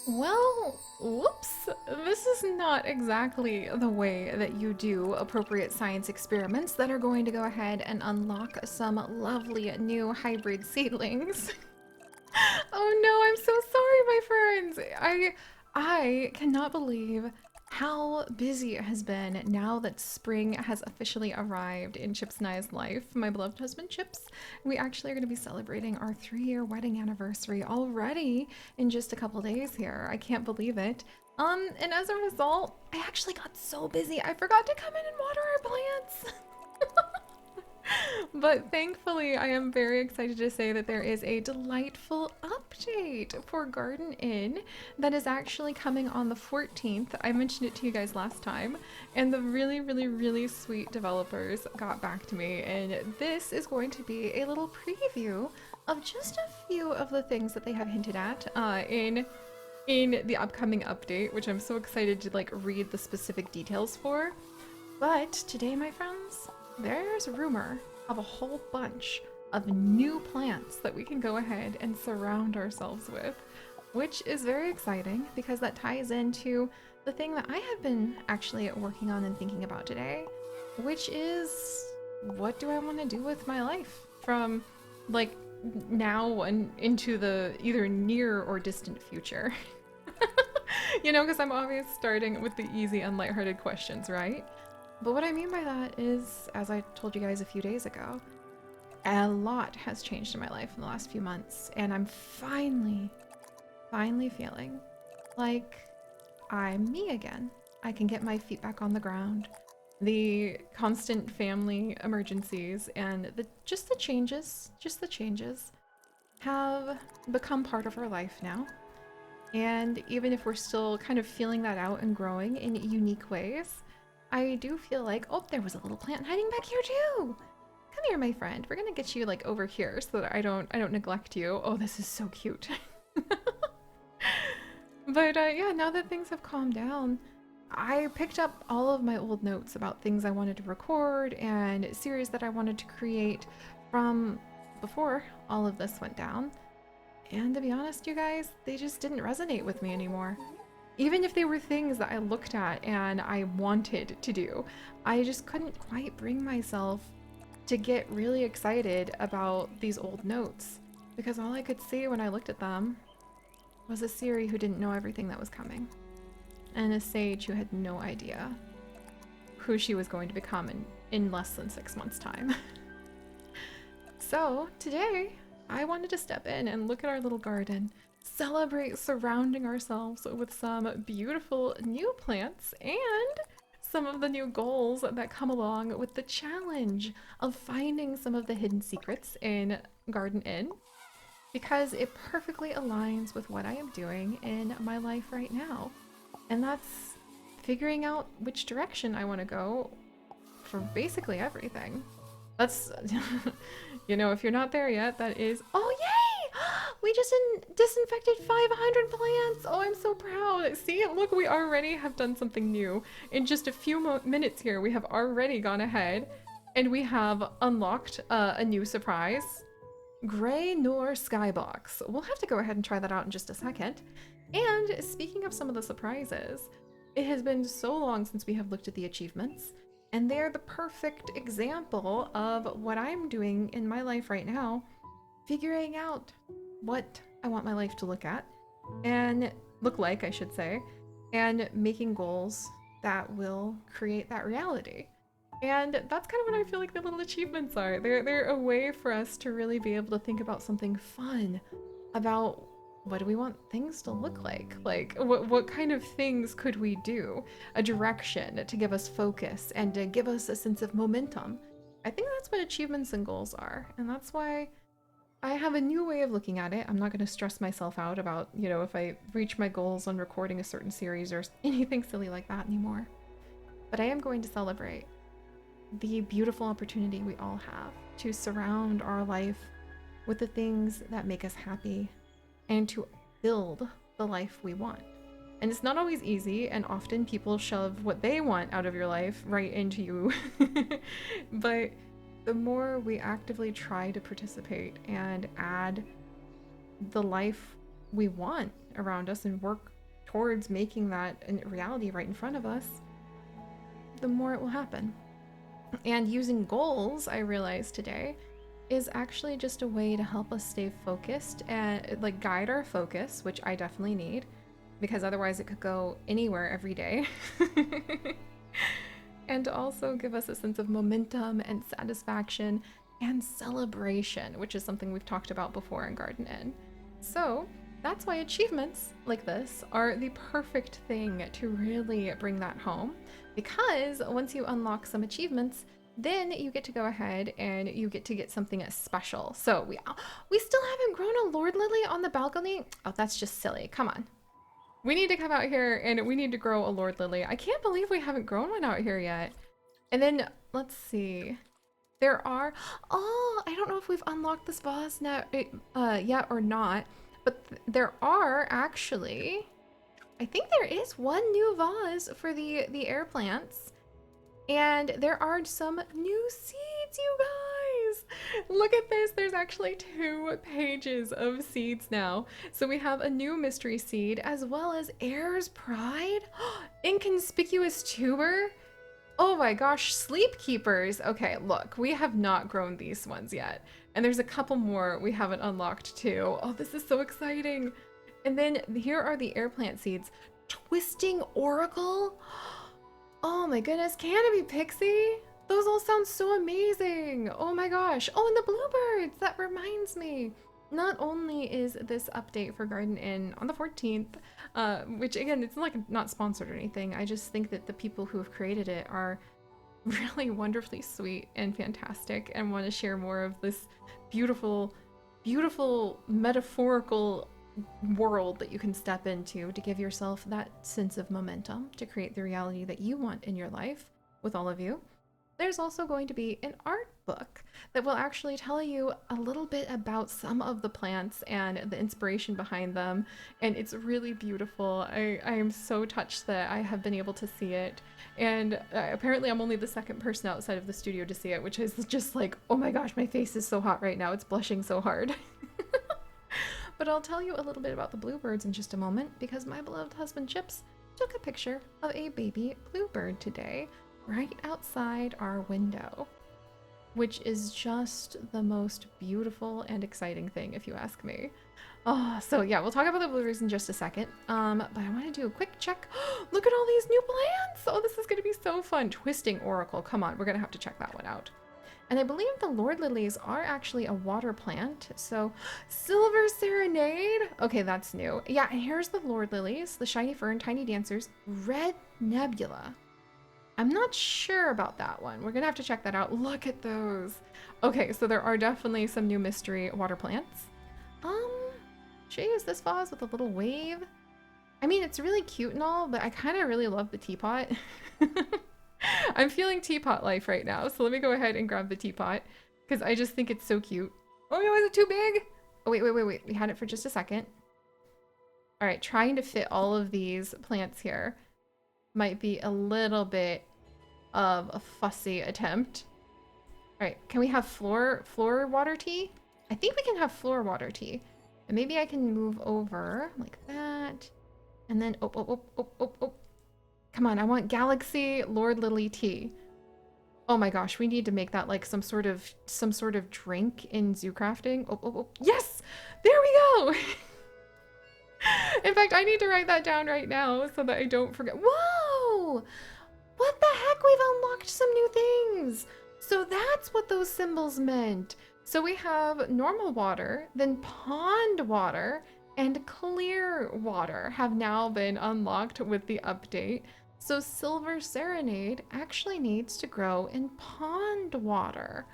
Well, whoops. This is not exactly the way that you do appropriate science experiments that are going to go ahead and unlock some lovely new hybrid seedlings. Oh no, I'm so sorry, my friends. I cannot believe how busy it has been now that spring has officially arrived in Chips and I's life. My beloved husband Chips. We actually are going to be celebrating our 3-year wedding anniversary already in just a couple days here. I can't believe it. And as a result, I actually got so busy I forgot to come in and water our plants. But thankfully, I am very excited to say that there is a delightful update for Garden Inn that is actually coming on the 14th. I mentioned it to you guys last time, and the really, really, really sweet developers got back to me, and this is going to be a little preview of just a few of the things that they have hinted at in the upcoming update, which I'm so excited to like read the specific details for. But today, my friends, there's rumor of a whole bunch of new plants that we can go ahead and surround ourselves with, which is very exciting because that ties into the thing that I have been actually working on and thinking about today, which is what do I want to do with my life from like now and into the either near or distant future. You know, because I'm always starting with the easy and lighthearted questions, right? But what I mean by that is, as I told you guys a few days ago, a lot has changed in my life in the last few months, and I'm finally feeling like I'm me again. I can get my feet back on the ground. The constant family emergencies and just the changes have become part of our life now. And even if we're still kind of feeling that out and growing in unique ways, I do feel like, oh, there was a little plant hiding back here too. Come here, my friend. We're gonna get you like over here so that I don't neglect you. Oh, this is so cute. But yeah, now that things have calmed down, I picked up all of my old notes about things I wanted to record and series that I wanted to create from before all of this went down. And to be honest, you guys, they just didn't resonate with me anymore. Even if they were things that I looked at and I wanted to do, I just couldn't quite bring myself to get really excited about these old notes because all I could see when I looked at them was a Seri who didn't know everything that was coming and a sage who had no idea who she was going to become in less than 6 months' time. So today, I wanted to step in and look at our little garden, celebrate surrounding ourselves with some beautiful new plants and some of the new goals that come along with the challenge of finding some of the hidden secrets in Garden Inn because it perfectly aligns with what I am doing in my life right now. And that's figuring out which direction I want to go for basically everything. That's, you know, if you're not there yet, that is, oh yay! We just disinfected 500 plants! Oh, I'm so proud! See, look, we already have done something new. In just a few minutes here, we have already gone ahead and we have unlocked a new surprise. Gray Nor Skybox. We'll have to go ahead and try that out in just a second. And speaking of some of the surprises, it has been so long since we have looked at the achievements, and they're the perfect example of what I'm doing in my life right now, figuring out what I want my life to look at, and look like, I should say, and making goals that will create that reality. And that's kind of what I feel like the little achievements are. They're a way for us to really be able to think about something fun, about what do we want things to look like? Like, what kind of things could we do? A direction to give us focus and to give us a sense of momentum. I think that's what achievements and goals are. And that's why I have a new way of looking at it. I'm not going to stress myself out about, you know, if I reach my goals on recording a certain series or anything silly like that anymore. But I am going to celebrate the beautiful opportunity we all have to surround our life with the things that make us happy and to build the life we want. And it's not always easy, and often people shove what they want out of your life right into you. But the more we actively try to participate and add the life we want around us and work towards making that a reality right in front of us, the more it will happen. And using goals, I realized today, is actually just a way to help us stay focused and like guide our focus, which I definitely need, because otherwise it could go anywhere every day. And to also give us a sense of momentum and satisfaction and celebration, which is something we've talked about before in Garden Inn. So that's why achievements like this are the perfect thing to really bring that home, because once you unlock some achievements, then you get to go ahead and you get to get something special. So we still haven't grown a Lord Lily on the balcony. Oh, that's just silly. Come on. We need to come out here and we need to grow a Lord Lily. I can't believe we haven't grown one out here yet. And then let's see. There are, oh, I don't know if we've unlocked this vase now, yet or not, but there are actually, I think there is one new vase for the air plants. And there are some new seeds, you guys. Look at this. There's actually 2 pages of seeds now. So we have a new mystery seed as well as Air's Pride, Inconspicuous Tuber. Oh my gosh, Sleep Keepers. Okay, look, we have not grown these ones yet. And there's a couple more we haven't unlocked too. Oh, this is so exciting. And then here are the air plant seeds. Twisting Oracle. Oh my goodness, Canopy Pixie? Those all sound so amazing. Oh my gosh. Oh, and the bluebirds. That reminds me. Not only is this update for Garden Inn on the 14th, which again, it's like not sponsored or anything. I just think that the people who have created it are really wonderfully sweet and fantastic and want to share more of this beautiful, beautiful metaphorical world that you can step into to give yourself that sense of momentum to create the reality that you want in your life with all of you. There's also going to be an art book that will actually tell you a little bit about some of the plants and the inspiration behind them, and it's really beautiful. I am so touched that I have been able to see it, and apparently I'm only the second person outside of the studio to see it, which is just like, oh my gosh, my face is so hot right now, it's blushing so hard. But I'll tell you a little bit about the bluebirds in just a moment, because my beloved husband Chips took a picture of a baby bluebird today right outside our window, which is just the most beautiful and exciting thing, if you ask me. Oh, so yeah, we'll talk about the bluebirds in just a second. But I want to do a quick check. Look at all these new plants. Oh, this is going to be so fun. Twisting Oracle. Come on, we're going to have to check that one out. And I believe the Lord Lilies are actually a water plant. So Silver Serenade. Okay, that's new. Yeah, and here's the Lord Lilies, the Shiny Fern, Tiny Dancers, Red Nebula. I'm not sure about that one. We're gonna have to check that out. Look at those. Okay, so there are definitely some new mystery water plants. Should I use this vase with a little wave? I mean, it's really cute and all, but I kind of really love the teapot. I'm feeling teapot life right now, so let me go ahead and grab the teapot, because I just think it's so cute. Oh no, is it too big? Oh, wait. We had it for just a second. All right, trying to fit all of these plants here might be a little bit of a fussy attempt. All right, can we have floor water tea? I think we can have floor water tea. And maybe I can move over like that. And then, oh. Come on, I want Galaxy Lord Lily tea. Oh my gosh, we need to make that like some sort of drink in zoo crafting. Oh. Yes! There we go! In fact, I need to write that down right now so that I don't forget. Whoa! What the heck? We've unlocked some new things. So that's what those symbols meant. So we have normal water, then pond water, and clear water have now been unlocked with the update. So Silver Serenade actually needs to grow in pond water.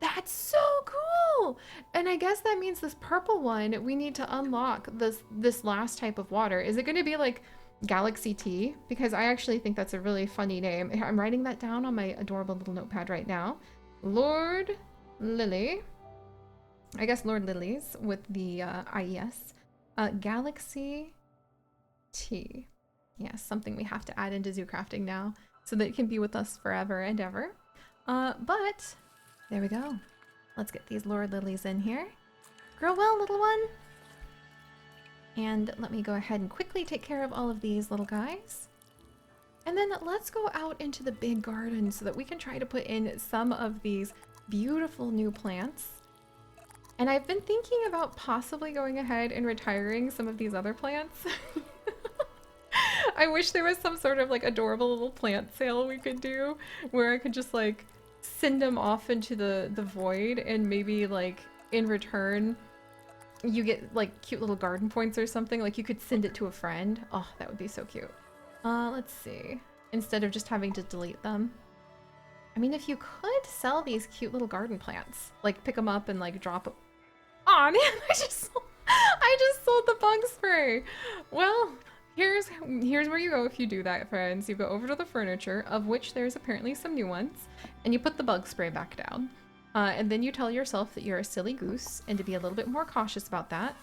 That's so cool! And I guess that means this purple one, we need to unlock this last type of water. Is it going to be like Galaxy Tea? Because I actually think that's a really funny name. I'm writing that down on my adorable little notepad right now. Lord Lily. I guess Lord Lilies with the IES. Galaxy Tea. Yes, something we have to add into zoo crafting now so that it can be with us forever and ever. But there we go. Let's get these Lord Lilies in here. Grow well, little one. And let me go ahead and quickly take care of all of these little guys. And then let's go out into the big garden so that we can try to put in some of these beautiful new plants. And I've been thinking about possibly going ahead and retiring some of these other plants. I wish there was some sort of like adorable little plant sale we could do where I could just like send them off into the void, and maybe like in return you get like cute little garden points or something. Like you could send it to a friend. Oh, that would be so cute. Let's see. Instead of just having to delete them. I mean, if you could sell these cute little garden plants, like pick them up and like drop them. Aw, man, I just sold the bug spray. Well, here's where you go if you do that, friends. You go over to the furniture, of which there's apparently some new ones, and you put the bug spray back down. And then you tell yourself that you're a silly goose and to be a little bit more cautious about that.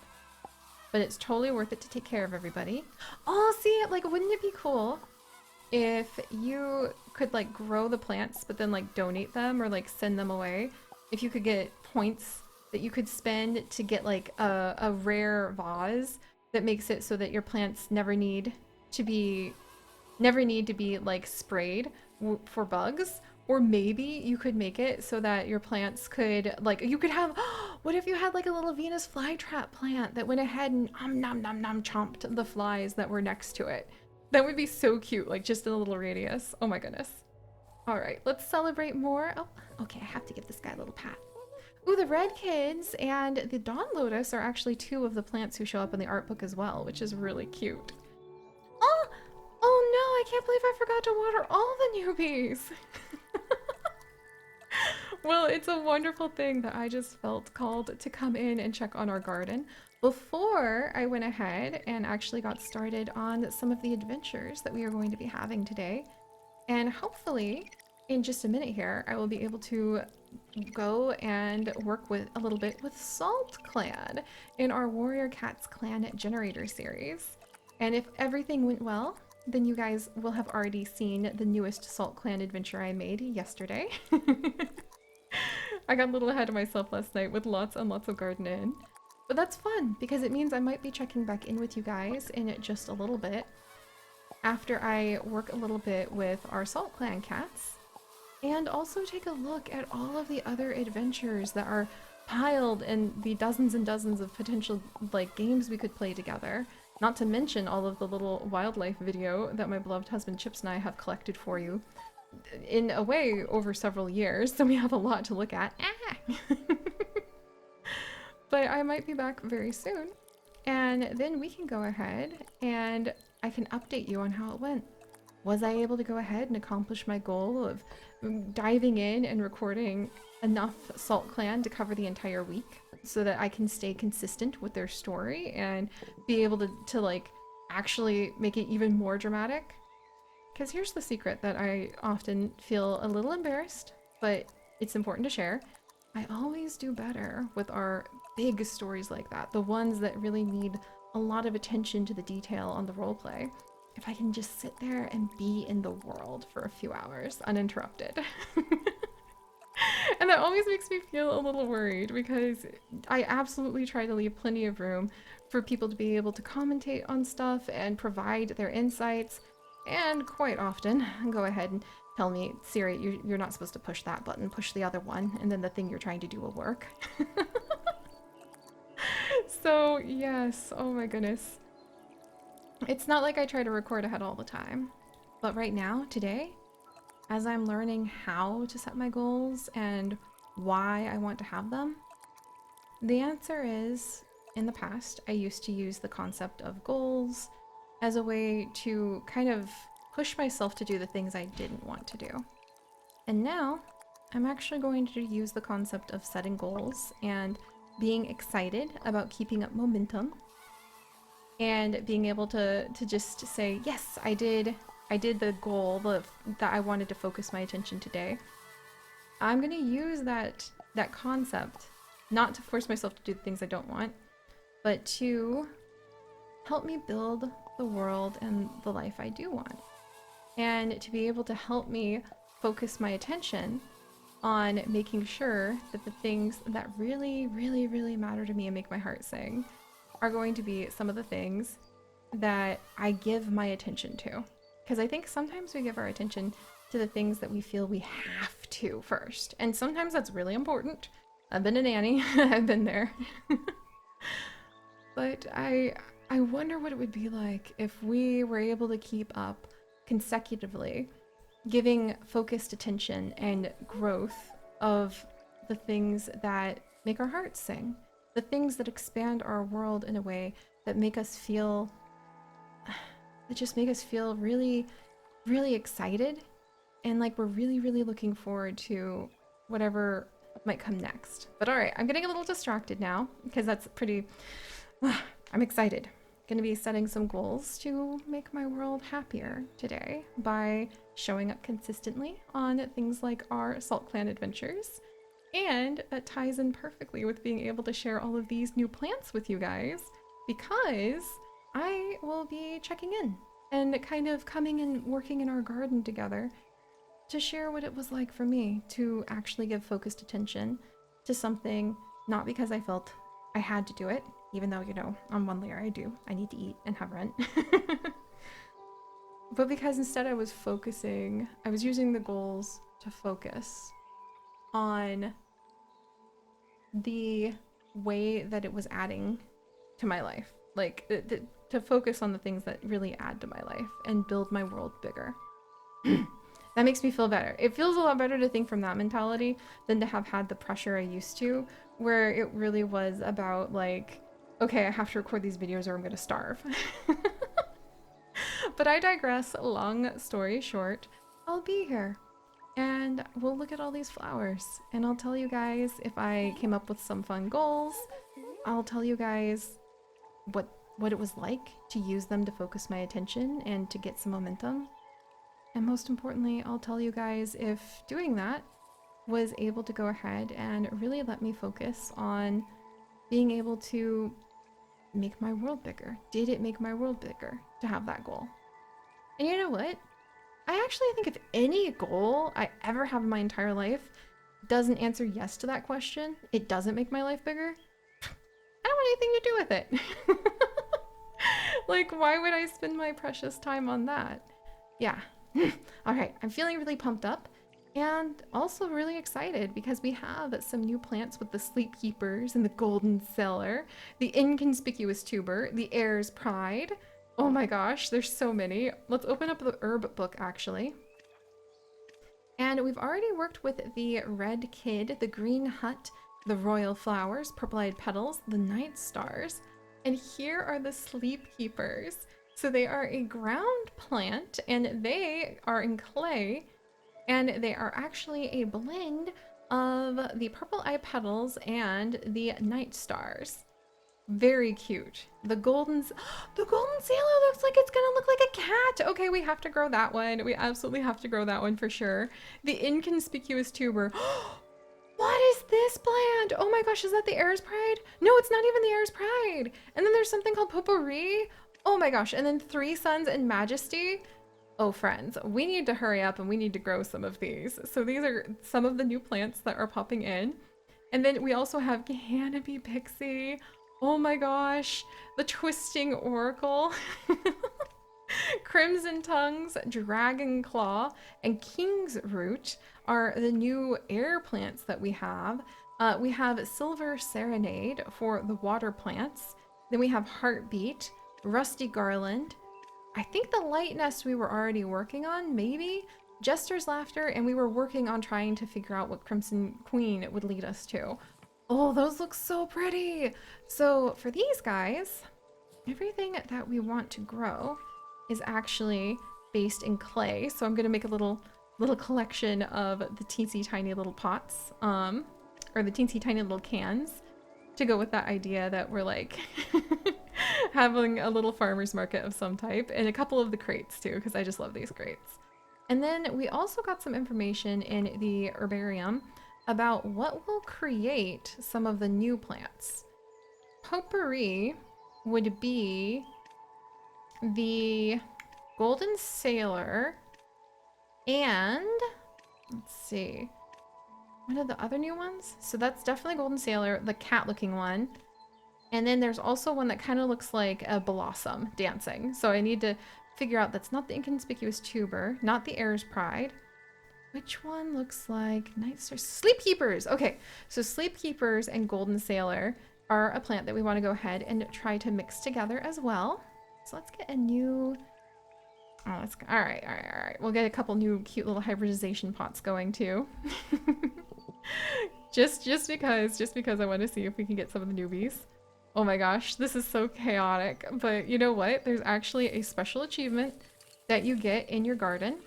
But it's totally worth it to take care of everybody. Oh, see, like, wouldn't it be cool if you could like grow the plants but then like donate them or like send them away? If you could get points that you could spend to get like a rare vase that makes it so that your plants never need to be like sprayed for bugs. Or maybe you could make it so that your plants could, like, you could have, what if you had like a little Venus flytrap plant that went ahead and nom nom nom chomped the flies that were next to it? That would be so cute, like just in a little radius. Oh my goodness. All right, let's celebrate more. Oh, okay, I have to give this guy a little pat. Ooh, the red kids and the dawn lotus are actually two of the plants who show up in the art book as well, which is really cute. Oh, oh no, I can't believe I forgot to water all the newbies. Well, it's a wonderful thing that I just felt called to come in and check on our garden before I went ahead and actually got started on some of the adventures that we are going to be having today. And hopefully, in just a minute here, I will be able to go and work with a little bit with Salt Clan in our Warrior Cats Clan Generator series. And if everything went well, then you guys will have already seen the newest Salt Clan adventure I made yesterday. I got a little ahead of myself last night with lots and lots of gardening. But that's fun, because it means I might be checking back in with you guys in just a little bit after I work a little bit with our Salt Clan cats, and also take a look at all of the other adventures that are piled in the dozens and dozens of potential like games we could play together. Not to mention all of the little wildlife video that my beloved husband Chips and I have collected for you in a way over several years, so we have a lot to look at. But I might be back very soon, and then we can go ahead and I can update you on how it went. Was I able to go ahead and accomplish my goal of diving in and recording enough Salt Clan to cover the entire week so that I can stay consistent with their story and be able to like actually make it even more dramatic? Because here's the secret that I often feel a little embarrassed, but it's important to share. I always do better with our big stories like that, the ones that really need a lot of attention to the detail on the roleplay, if I can just sit there and be in the world for a few hours uninterrupted. And that always makes me feel a little worried, because I absolutely try to leave plenty of room for people to be able to commentate on stuff and provide their insights, and quite often go ahead and tell me, Siri, you're not supposed to push that button, push the other one, and then the thing you're trying to do will work. So yes, oh my goodness. It's not like I try to record ahead all the time, but right now, today, as I'm learning how to set my goals and why I want to have them, the answer is, in the past, I used to use the concept of goals as a way to kind of push myself to do the things I didn't want to do. And now, I'm actually going to use the concept of setting goals and being excited about keeping up momentum and being able to just say, yes, I did the goal that I wanted to focus my attention today. I'm going to use that concept not to force myself to do the things I don't want, but to help me build the world and the life I do want. And to be able to help me focus my attention on making sure that the things that really, really, really matter to me and make my heart sing are going to be some of the things that I give my attention to. Because I think sometimes we give our attention to the things that we feel we have to first. And sometimes that's really important. I've been a nanny, I've been there. But I wonder what it would be like if we were able to keep up consecutively, giving focused attention and growth of the things that make our hearts sing, the things that expand our world in a way that make us feel, that just make us feel really, really excited and like we're really, really looking forward to whatever might come next. But all right, I'm getting a little distracted now because that's pretty, I'm excited. Going to be setting some goals to make my world happier today by showing up consistently on things like our Salt Clan adventures. And that ties in perfectly with being able to share all of these new plants with you guys because I will be checking in and kind of coming and working in our garden together to share what it was like for me to actually give focused attention to something, not because I felt I had to do it, even though, you know, on one layer I do. I need to eat and have rent. But because instead I was using the goals to focus on the way that it was adding to my life. Like, to focus on the things that really add to my life and build my world bigger. That makes me feel better. It feels a lot better to think from that mentality than to have had the pressure I used to, where it really was about like, okay, I have to record these videos or I'm gonna starve. But I digress. Long story short, I'll be here and we'll look at all these flowers and I'll tell you guys if I came up with some fun goals. I'll tell you guys what it was like to use them to focus my attention and to get some momentum. And most importantly, I'll tell you guys if doing that was able to go ahead and really let me focus on being able to make my world bigger. Did it make my world bigger to have that goal? And you know what? I actually think if any goal I ever have in my entire life doesn't answer yes to that question, it doesn't make my life bigger, I don't want anything to do with it. Like, why would I spend my precious time on that? Yeah. All right, I'm feeling really pumped up and also really excited because we have some new plants with the sleep keepers and the golden cellar, the inconspicuous tuber, the air's pride. Oh my gosh, there's so many. Let's open up the herb book actually. And we've already worked with the red kid, the green hut, the royal flowers, purple-eyed petals, the night stars. And here are the sleep keepers. So they are a ground plant and they are in clay and they are actually a blend of the purple-eyed petals and the night stars. Very cute. The golden sailor looks like it's gonna look like a cat. Okay, we have to grow that one. We absolutely have to grow that one for sure. The inconspicuous tuber. What is this plant? Oh my gosh, is that the air's pride? No, it's not even the air's pride. And then there's something called potpourri. Oh my gosh, and then three suns and majesty. Oh friends, we need to hurry up and we need to grow some of these. So these are some of the new plants that are popping in. And then we also have canopy pixie. Oh my gosh, the twisting oracle. Crimson tongues, dragon claw, and king's root are the new air plants that we have. We have silver serenade for the water plants. Then we have heartbeat, rusty garland. I think the light nest we were already working on, maybe. Jester's laughter, and we were working on trying to figure out what Crimson Queen would lead us to. Oh, those look so pretty. So for these guys, everything that we want to grow is actually based in clay. So I'm gonna make a little collection of the teensy tiny little pots, or the teensy tiny little cans to go with that idea that we're like having a little farmer's market of some type, and a couple of the crates too, because I just love these crates. And then we also got some information in the herbarium about what will create some of the new plants. Potpourri would be the golden sailor and let's see, what are the other new ones? So that's definitely golden sailor, the cat looking one. And then there's also one that kind of looks like a blossom dancing. So I need to figure out that's not the inconspicuous tuber, not the air's pride. Which one looks like night star? Sleep keepers. Okay, so sleep keepers and golden sailor are a plant that we want to go ahead and try to mix together as well. So let's get a new. Oh, let's go. All right, all right, all right. We'll get a couple new cute little hybridization pots going too. just because I want to see if we can get some of the newbies. Oh my gosh, this is so chaotic. But you know what? There's actually a special achievement that you get in your garden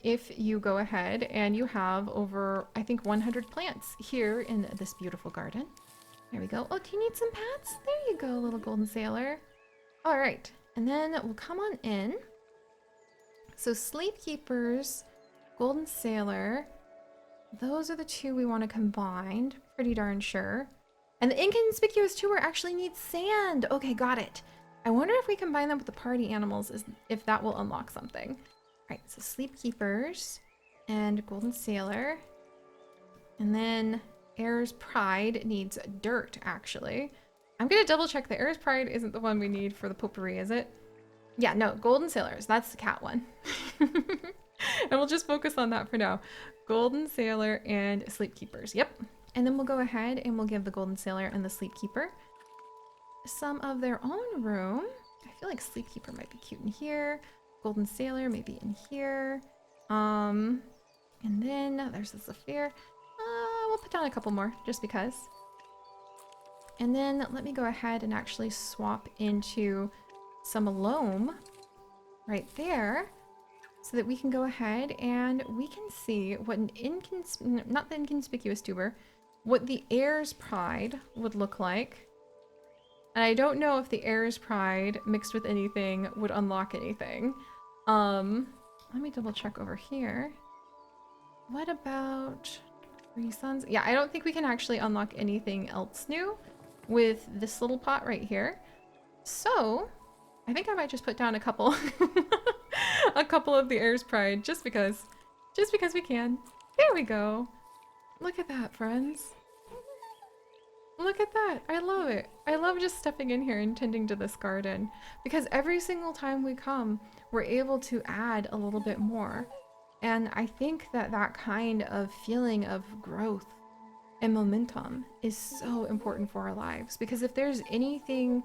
if you go ahead and you have over, I think, 100 plants here in this beautiful garden. There we go. Oh, do you need some pats? There you go, little golden sailor. All right, and then we'll come on in. So sleep keepers, golden sailor, those are the two we want to combine. Pretty darn sure. And the inconspicuous tuber actually needs sand. Okay, got it. I wonder if we combine them with the party animals, if that will unlock something. All right, so sleep keepers and golden sailor. And then air's pride needs dirt, actually. I'm gonna double check the air's pride isn't the one we need for the potpourri, is it? Yeah, no, golden sailors. That's the cat one. And we'll just focus on that for now. Golden sailor and sleep keepers. Yep. And then we'll go ahead and we'll give the golden sailor and the sleep keeper some of their own room. I feel like sleep keeper might be cute in here. Golden sailor maybe in here. And then there's the zephyr. We'll put down a couple more just because. And then let me go ahead and actually swap into some loam right there so that we can go ahead and we can see what an not the inconspicuous tuber, what the air's pride would look like. And I don't know if the air's pride mixed with anything would unlock anything. Let me double check over here. What about Three Suns? Yeah, I don't think we can actually unlock anything else new with this little pot right here. So I think I might just put down a couple a couple of the air's pride just because we can. There we go. Look at that, friends. Look at that. I love it. I love just stepping in here and tending to this garden because every single time we come, we're able to add a little bit more. And I think that that kind of feeling of growth and momentum is so important for our lives because if there's anything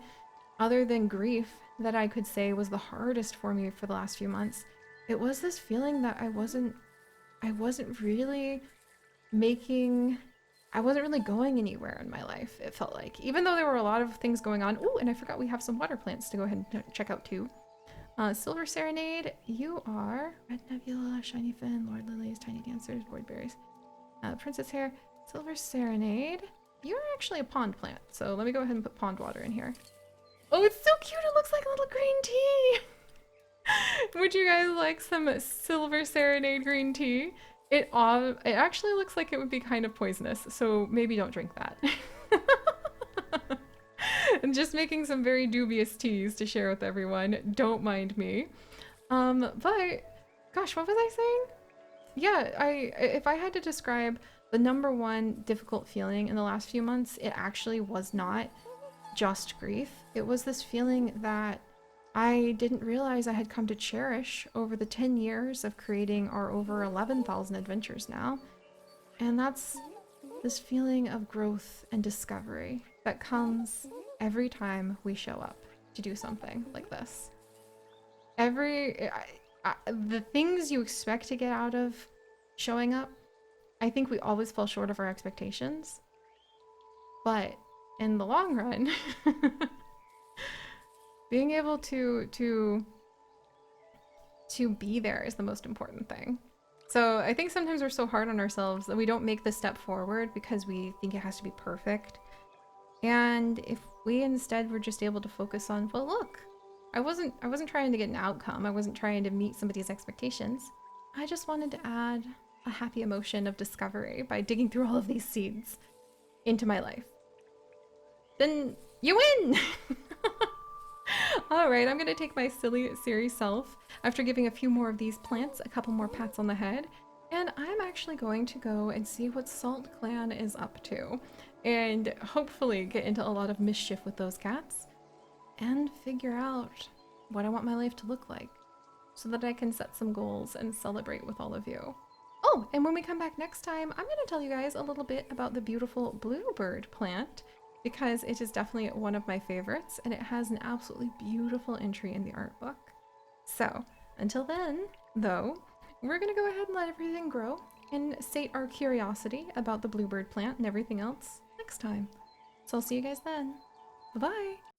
other than grief that I could say was the hardest for me for the last few months, it was this feeling that I wasn't really going anywhere in my life, it felt like. Even though there were a lot of things going on. Oh, and I forgot we have some water plants to go ahead and check out too. Silver Serenade, you are Red Nebula, Shiny Fin, Lord Lilies, Tiny Dancers, Void Berries. Princess Hair, Silver Serenade, you're actually a pond plant, so let me go ahead and put pond water in here. Oh, it's so cute, it looks like a little green tea! Would you guys like some Silver Serenade green tea? It actually looks like it would be kind of poisonous, so maybe don't drink that. And just making some very dubious teas to share with everyone. Don't mind me. But gosh, what was I saying? Yeah, if I had to describe the #1 difficult feeling in the last few months, it actually was not just grief. It was this feeling that I didn't realize I had come to cherish over the 10 years of creating our over 11,000 adventures now. And that's this feeling of growth and discovery that comes every time we show up to do something like this. The things you expect to get out of showing up, I think we always fall short of our expectations. But in the long run, being able to be there is the most important thing. So I think sometimes we're so hard on ourselves that we don't make the step forward because we think it has to be perfect. And if we instead were just able to focus on, well, look, I wasn't trying to get an outcome. I wasn't trying to meet somebody's expectations. I just wanted to add a happy emotion of discovery by digging through all of these seeds into my life. Then you win! Alright, I'm gonna take my silly Seri self after giving a few more of these plants a couple more pats on the head, and I'm actually going to go and see what Salt Clan is up to. and hopefully get into a lot of mischief with those cats and figure out what I want my life to look like so that I can set some goals and celebrate with all of you. Oh, and when we come back next time, I'm going to tell you guys a little bit about the beautiful bluebird plant because it is definitely one of my favorites and it has an absolutely beautiful entry in the art book. So, until then, though, we're going to go ahead and let everything grow and sate our curiosity about the bluebird plant and everything else next time. So I'll see you guys then. Bye-bye!